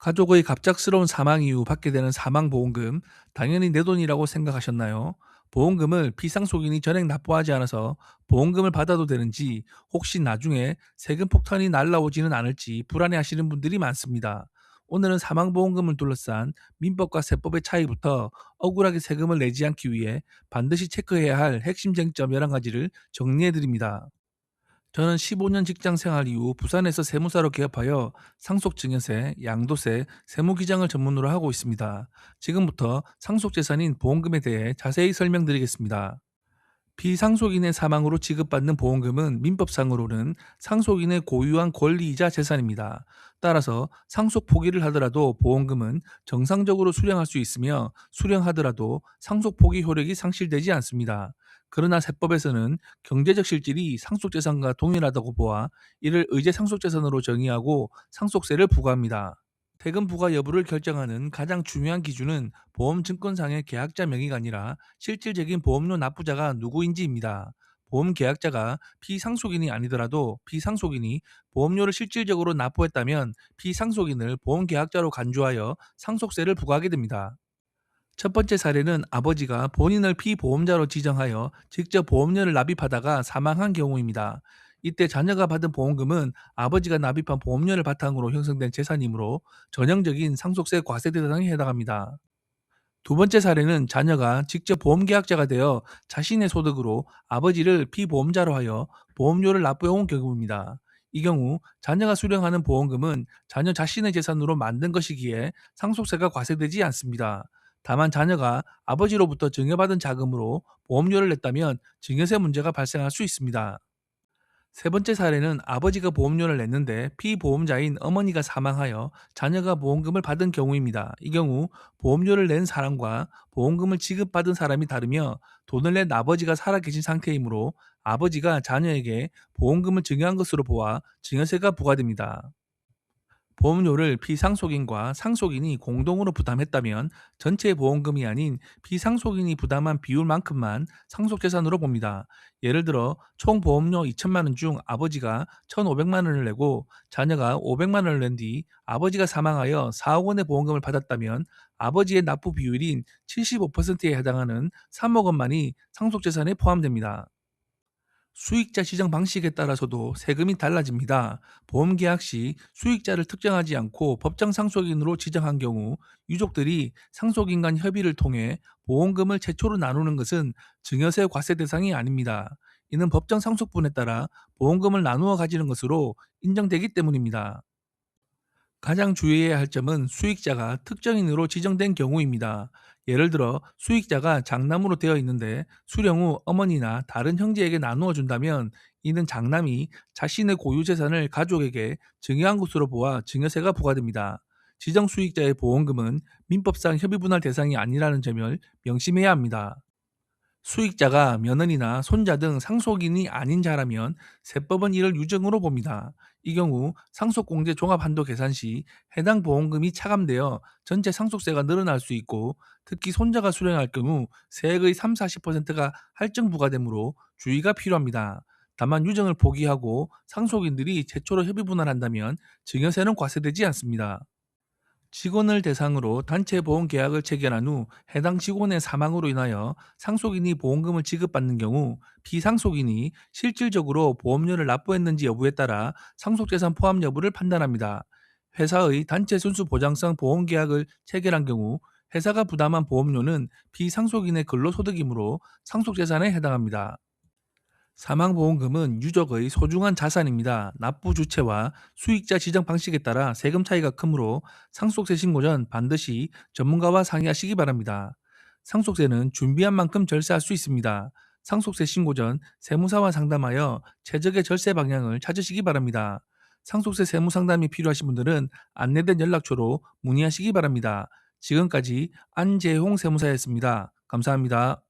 가족의 갑작스러운 사망 이후 받게 되는 사망보험금, 당연히 내 돈이라고 생각하셨나요? 보험금을 비상속인이 전액 납부하지 않아서 보험금을 받아도 되는지, 혹시 나중에 세금 폭탄이 날라오지는 않을지 불안해하시는 분들이 많습니다. 오늘은 사망보험금을 둘러싼 민법과 세법의 차이부터 억울하게 세금을 내지 않기 위해 반드시 체크해야 할 핵심 쟁점 11가지를 정리해드립니다. 저는 15년 직장 생활 이후 부산에서 세무사로 개업하여 상속증여세, 양도세, 세무기장을 전문으로 하고 있습니다. 지금부터 상속재산인 보험금에 대해 자세히 설명드리겠습니다. 비상속인의 사망으로 지급받는 보험금은 민법상으로는 상속인의 고유한 권리이자 재산입니다. 따라서 상속 포기를 하더라도 보험금은 정상적으로 수령할 수 있으며, 수령하더라도 상속 포기 효력이 상실되지 않습니다. 그러나 세법에서는 경제적 실질이 상속재산과 동일하다고 보아 이를 의제 상속재산으로 정의하고 상속세를 부과합니다. 세금 부과 여부를 결정하는 가장 중요한 기준은 보험증권상의 계약자 명의가 아니라 실질적인 보험료 납부자가 누구인지입니다. 보험 계약자가 비상속인이 아니더라도 비상속인이 보험료를 실질적으로 납부했다면 비상속인을 보험 계약자로 간주하여 상속세를 부과하게 됩니다. 첫 번째 사례는 아버지가 본인을 피보험자로 지정하여 직접 보험료를 납입하다가 사망한 경우입니다. 이때 자녀가 받은 보험금은 아버지가 납입한 보험료를 바탕으로 형성된 재산이므로 전형적인 상속세 과세 대상에 해당합니다. 두 번째 사례는 자녀가 직접 보험계약자가 되어 자신의 소득으로 아버지를 피보험자로 하여 보험료를 납부해온 경우입니다. 이 경우 자녀가 수령하는 보험금은 자녀 자신의 재산으로 만든 것이기에 상속세가 과세되지 않습니다. 다만 자녀가 아버지로부터 증여받은 자금으로 보험료를 냈다면 증여세 문제가 발생할 수 있습니다. 세 번째 사례는 아버지가 보험료를 냈는데 피보험자인 어머니가 사망하여 자녀가 보험금을 받은 경우입니다. 이 경우 보험료를 낸 사람과 보험금을 지급받은 사람이 다르며, 돈을 낸 아버지가 살아계신 상태이므로 아버지가 자녀에게 보험금을 증여한 것으로 보아 증여세가 부과됩니다. 보험료를 비상속인과 상속인이 공동으로 부담했다면 전체 보험금이 아닌 비상속인이 부담한 비율만큼만 상속재산으로 봅니다. 예를 들어 총 보험료 2천만 원 중 아버지가 1,500만 원을 내고 자녀가 500만 원을 낸 뒤 아버지가 사망하여 4억 원의 보험금을 받았다면, 아버지의 납부 비율인 75%에 해당하는 3억 원만이 상속재산에 포함됩니다. 수익자 지정 방식에 따라서도 세금이 달라집니다. 보험 계약 시 수익자를 특정하지 않고 법정 상속인으로 지정한 경우 유족들이 상속인 간 협의를 통해 보험금을 최초로 나누는 것은 증여세 과세 대상이 아닙니다. 이는 법정 상속분에 따라 보험금을 나누어 가지는 것으로 인정되기 때문입니다. 가장 주의해야 할 점은 수익자가 특정인으로 지정된 경우입니다. 예를 들어 수익자가 장남으로 되어 있는데 수령 후 어머니나 다른 형제에게 나누어 준다면, 이는 장남이 자신의 고유 재산을 가족에게 증여한 것으로 보아 증여세가 부과됩니다. 지정 수익자의 보험금은 민법상 협의분할 대상이 아니라는 점을 명심해야 합니다. 수익자가 며느리나 손자 등 상속인이 아닌 자라면 세법은 이를 유증으로 봅니다. 이 경우 상속공제 종합한도 계산 시 해당 보험금이 차감되어 전체 상속세가 늘어날 수 있고, 특히 손자가 수령할 경우 세액의 3, 40%가 할증 부과되므로 주의가 필요합니다. 다만 유증을 포기하고 상속인들이 최초로 협의분할한다면 증여세는 과세되지 않습니다. 직원을 대상으로 단체 보험 계약을 체결한 후 해당 직원의 사망으로 인하여 상속인이 보험금을 지급받는 경우 비상속인이 실질적으로 보험료를 납부했는지 여부에 따라 상속재산 포함 여부를 판단합니다. 회사의 단체 순수 보장성 보험 계약을 체결한 경우 회사가 부담한 보험료는 비상속인의 근로소득이므로 상속재산에 해당합니다. 사망보험금은 유족의 소중한 자산입니다. 납부 주체와 수익자 지정 방식에 따라 세금 차이가 크므로 상속세 신고 전 반드시 전문가와 상의하시기 바랍니다. 상속세는 준비한 만큼 절세할 수 있습니다. 상속세 신고 전 세무사와 상담하여 최적의 절세 방향을 찾으시기 바랍니다. 상속세 세무 상담이 필요하신 분들은 안내된 연락처로 문의하시기 바랍니다. 지금까지 안재홍 세무사였습니다. 감사합니다.